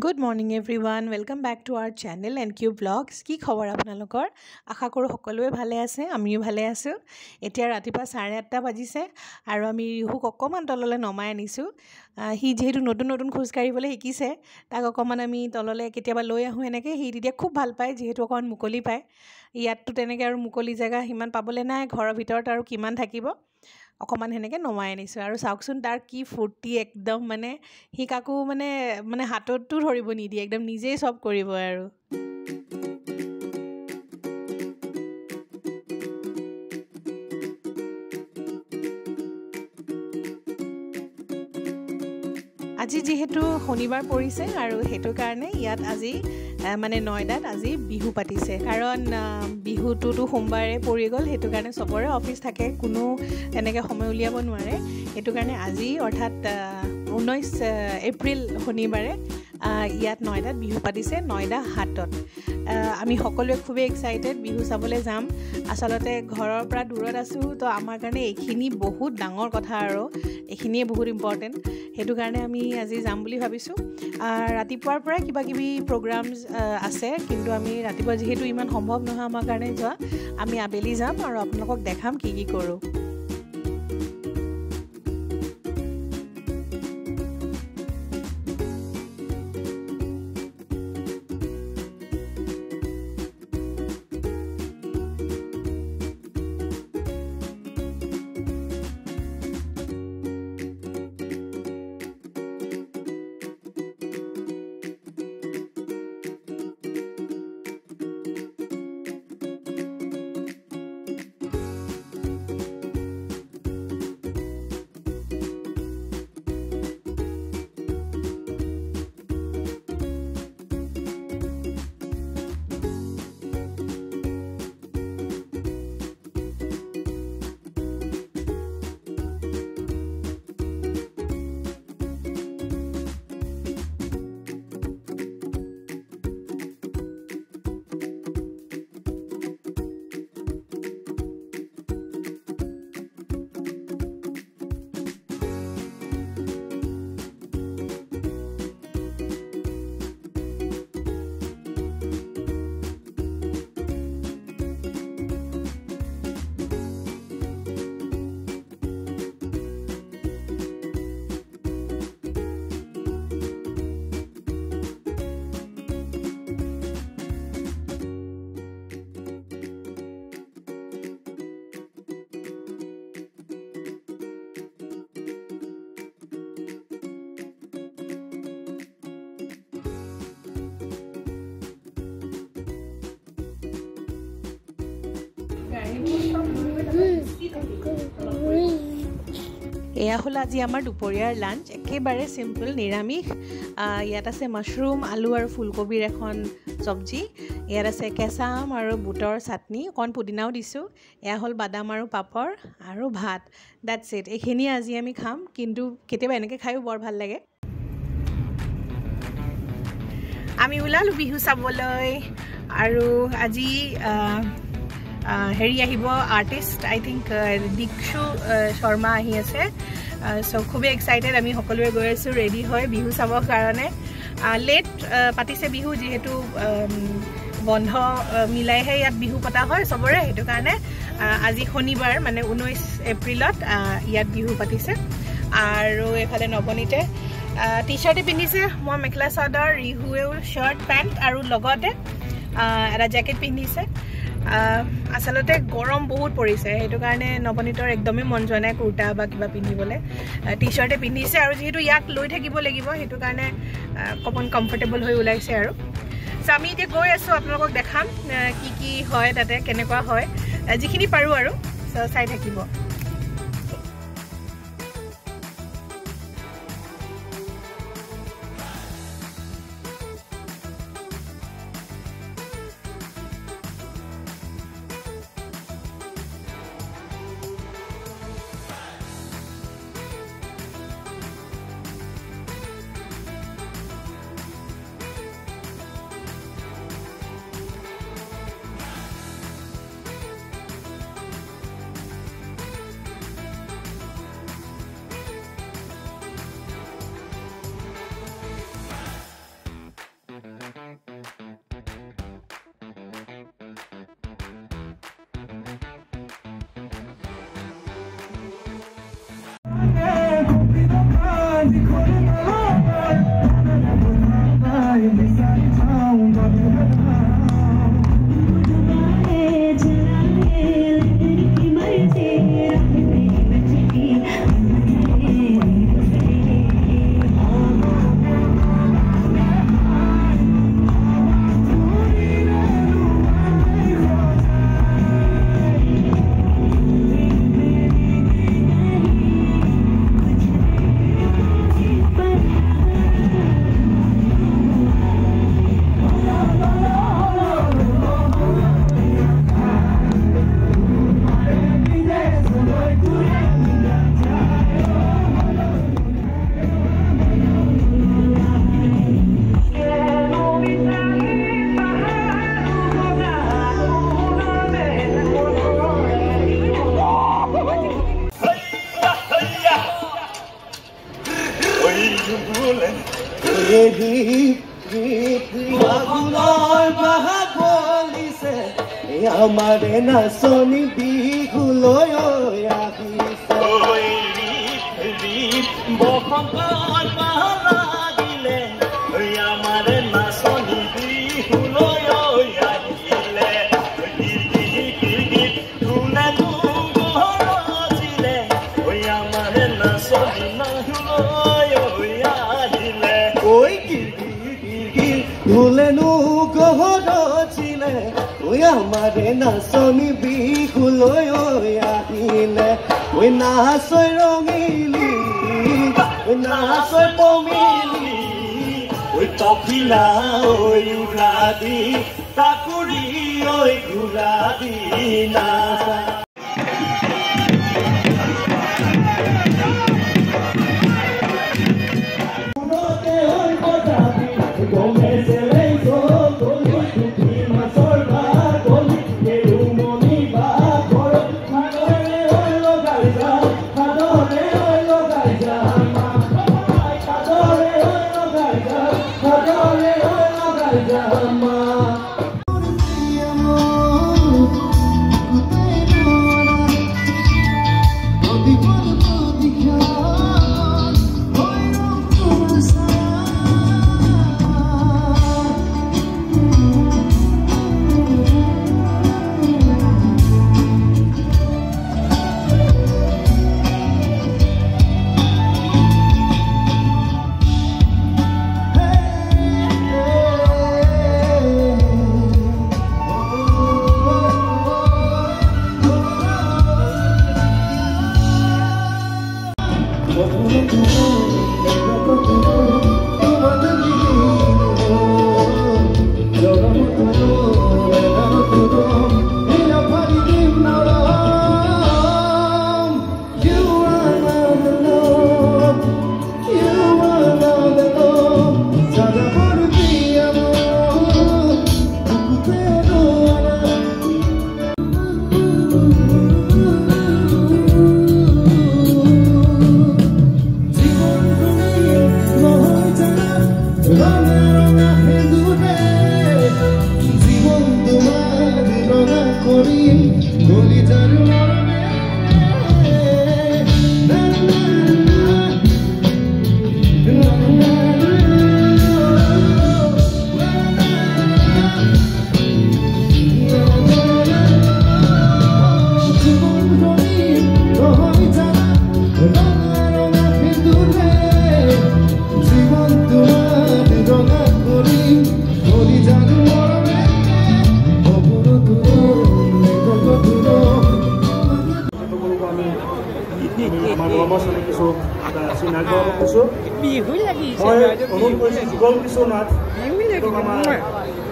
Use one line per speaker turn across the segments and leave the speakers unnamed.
good morning everyone welcome back to our channel N Q vlogs কি খবৰ আপোনালোকৰ আশা কৰোঁ সকলোৱে ভালে আছে আমিও ভালে আছোঁ এতিয়া ৰাতিপুৱা 8:30 বাজিছে আৰু আমি ৰিহুক অকণমান তললৈ নমাই আনিছোঁ সি যিহেতু নতুন খোজ কাঢ়িবলৈ শিকিছে তাক অকণমান আমি তললৈ কেতিয়াবা লৈ আহোঁ এনেকৈ সি তেতিয়া খুব ভাল পায় যিহেতু অকণমান মুকলি পায় ইয়াততো তেনেকৈ আৰু মুকলি জেগা সিমান পাবলৈ নাই ঘৰৰ ভিতৰত আৰু কিমান থাকিব অকণমান সেনেকৈ নমাই আনিছোঁ আৰু চাওকচোন তাৰ কি ফূৰ্তি একদম মানে সি কাকো মানে হাততো ধৰিব নিদিয়ে একদম নিজেই চব কৰিব আৰু আজি যিহেতু শনিবাৰ পৰিছে আৰু সেইটো কাৰণে ইয়াত আজি মানে নয়দাত আজি বিহু পাতিছে কাৰণ বিহুটোতো সোমবাৰে পৰি গ'ল সেইটো কাৰণে চবৰে অফিচ থাকে কোনো এনেকৈ সময় উলিয়াব নোৱাৰে সেইটো কাৰণে আজি অৰ্থাৎ 19 এপ্ৰিল শনিবাৰে ইয়াত নয়দাত বিহু পাতিছে নয়দা হাটত আমি সকলোৱে খুবেই এক্সাইটেড বিহু চাবলৈ যাম আচলতে ঘৰৰ পৰা দূৰত আছোঁ তো আমাৰ কাৰণে এইখিনি বহুত ডাঙৰ কথা আৰু এইখিনিয়ে বহুত ইম্পৰ্টেণ্ট সেইটো কাৰণে আমি আজি যাম বুলি ভাবিছোঁ ৰাতিপুৱাৰ পৰাই কিবাকিবি প্ৰগ্ৰামছ আছে কিন্তু আমি ৰাতিপুৱা যিহেতু ইমান সম্ভৱ নহয় আমাৰ কাৰণে যোৱা আমি আবেলি যাম আৰু আপোনালোকক দেখাম কি কৰোঁ এয়া হ'ল আজি আমাৰ দুপৰীয়াৰ লাঞ্চ একেবাৰে চিম্পল নিৰামিষ ইয়াত আছে মাছৰুম আলু আৰু ফুলকবিৰ এখন চব্জি ইয়াত আছে কেঁচা আম আৰু বুটৰ চাটনি অকণ পুদিনাও দিছোঁ এয়া হ'ল বাদাম আৰু পাপৰ আৰু ভাত ডেটছ ইট এইখিনিয়ে আজি আমি খাম কিন্তু কেতিয়াবা এনেকৈ খায়ো বৰ ভাল লাগে আমি ওলালোঁ বিহু চাবলৈ আৰু আজি হেৰি আহিব আৰ্টিষ্ট আই থিংক দীক্ষু শৰ্মা আহি আছে চ' খুবেই এক্সাইটেড আমি সকলোৱে গৈ আছোঁ ৰেডি হৈ বিহু চাবৰ কাৰণে লেট পাতিছে বিহু যিহেতু বন্ধ মিলাইহে ইয়াত বিহু পতা হয় চবৰে সেইটো কাৰণে আজি শনিবাৰ মানে 19 এপ্ৰিলত ইয়াত বিহু পাতিছে আৰু এইফালে নৱনীতে টি চাৰ্টে পিন্ধিছে মই মেখেলা চাদৰ ৰিহুৱেও শ্বাৰ্ট পেণ্ট আৰু লগতে এটা জেকেট পিন্ধিছে আচলতে গৰম বহুত পৰিছে সেইটো কাৰণে নৱনীতৰ একদমেই মন যোৱা নাই কুৰ্তা বা কিবা পিন্ধিবলৈ টি চাৰ্টে পিন্ধিছে আৰু যিহেতু ইয়াক লৈ থাকিব লাগিব সেইটো কাৰণে অকণমান কমফৰ্টেবল হৈ ওলাইছে আৰু চ' আমি এতিয়া গৈ আছোঁ আপোনালোকক দেখাম কি হয় তাতে কেনেকুৱা হয় যিখিনি পাৰোঁ আৰু চ' চাই থাকিব
ফাগুনৰ বাহাত বলিছে আমাৰে নাচনি বিহুলৈ আহিছে বসন্তৰ বাহ লাগিলে আমাৰে নাচনি বিহুলৈ আহিলে ধুলেনো গৰজিলে আমাৰে নাচনি বিহুলৈ আহিলে ঐ ধুলেনো গৰজিলে আমাৰে নাচনি বিহুলৈ আহিলে ঐ নাচৈ ৰঙিলি নাচৈ পমিলি ঐ টকিলা ঐ উৰাদি তাকুৰি ঐ ঘূৰাদি নাচা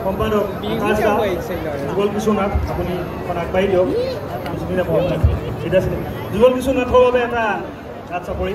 সম্পাদক যুগল কিশোৰনাথ আপুনি আগবাঢ়ি দিয়ক যুগল কিশোৰনাথৰ বাবে এটা হাত চাপৰি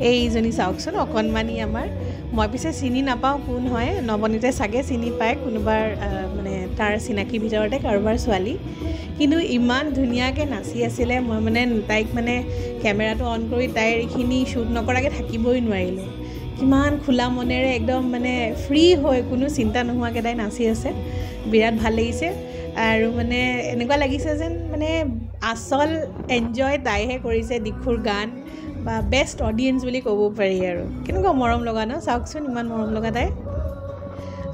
এইজনী চাওকচোন অকণমানি আমাৰ মই পিছে চিনি নাপাওঁ কোন হয় নৱনীতে চাগে চিনি পায় কোনোবাৰ মানে তাৰ চিনাকি ভিতৰতে কাৰোবাৰ ছোৱালী কিন্তু ইমান ধুনীয়াকৈ নাচি আছিলে মই মানে তাইক মানে কেমেৰাটো অন কৰি তাইৰ এইখিনি শ্বুট নকৰাকৈ থাকিবই নোৱাৰিলোঁ কিমান খোলা মনেৰে একদম মানে ফ্ৰী হৈ কোনো চিন্তা নোহোৱাকৈ তাই নাচি আছে বিৰাট ভাল লাগিছে আৰু মানে এনেকুৱা লাগিছে যেন মানে আচল এনজয় তাইহে কৰিছে দিক্ষুৰ গান বা বেষ্ট অডিয়েঞ্চ বুলি ক'ব পাৰি আৰু কেনেকুৱা মৰম লগা ন চাওকচোন ইমান মৰম লগা তাই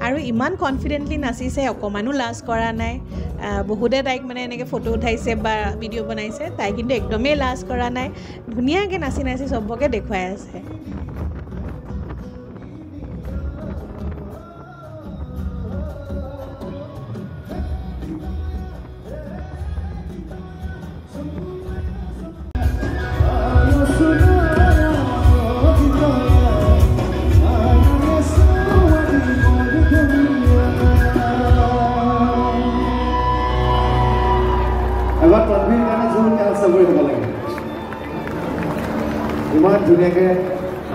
আৰু ইমান কনফিডেণ্টলি নাচিছে অকণমানো লাজ কৰা নাই বহুতে তাইক মানে এনেকৈ ফটো উঠাইছে বা ভিডিঅ' বনাইছে তাই কিন্তু একদমেই লাজ কৰা নাই ধুনীয়াকৈ নাচি নাচি চবকে দেখুৱাই আছে
Oh
ইমান ধুনীয়াকৈ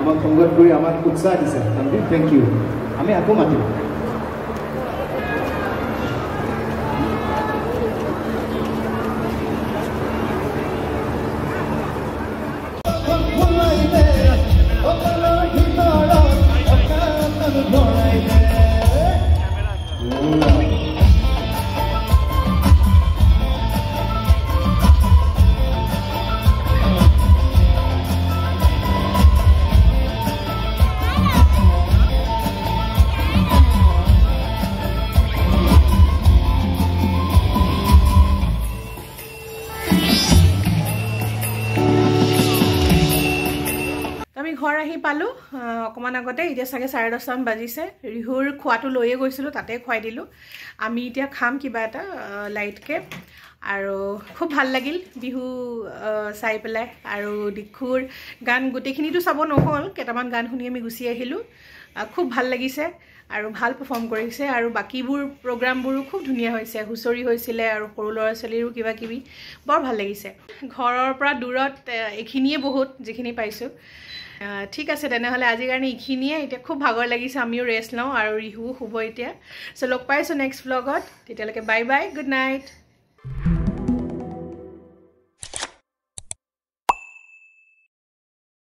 আমাক সংগত কৰি আমাক উৎসাহ দিছে তানভীৰ থেংক ইউ আমি আকৌ মাতিম
ঘৰ আহি পালো অকমান আগতে এতিয়া চাগে 10:30 মান বাজিছে ৰিহুৰ খোৱাটো লৈয়ে গৈছিলো তাতে খুৱাই দিলো আমি এতিয়া খাম কিবা এটা লাইটকে আৰু খুব ভাল লাগিল বিহু চাই পেলাই আৰু দিখুৰ গান গোটেইখিনিটো চাব নহল কেটামান গান শুনি আমি গুচি আহিলো খুব ভাল লাগিছে আৰু ভাল পাৰফৰ্ম কৰিছে আৰু বাকিবোৰ প্ৰগ্ৰামবোৰো খুব ধুনীয়া হৈছে হুচৰি হৈছিলে আৰু সৰু ল'ৰা ছোৱালীৰো কিবা কিবি বৰ ভাল লাগিছে ঘৰৰ পৰা দূৰত এখিনিয়ে বহুত যিখিনি পাইছো ঠিক আছে তেনেহলে আজিৰ কাৰণে ইখিনিয়ে এতিয়া খুব ভাগৰ লাগিছে আমিও ৰেষ্ট লওঁ আৰু ৰিহু শুব এতিয়া সো লগ পাইছো নেক্সট ব্লগত তেতিয়ালৈকে বাই বাই গুড নাইট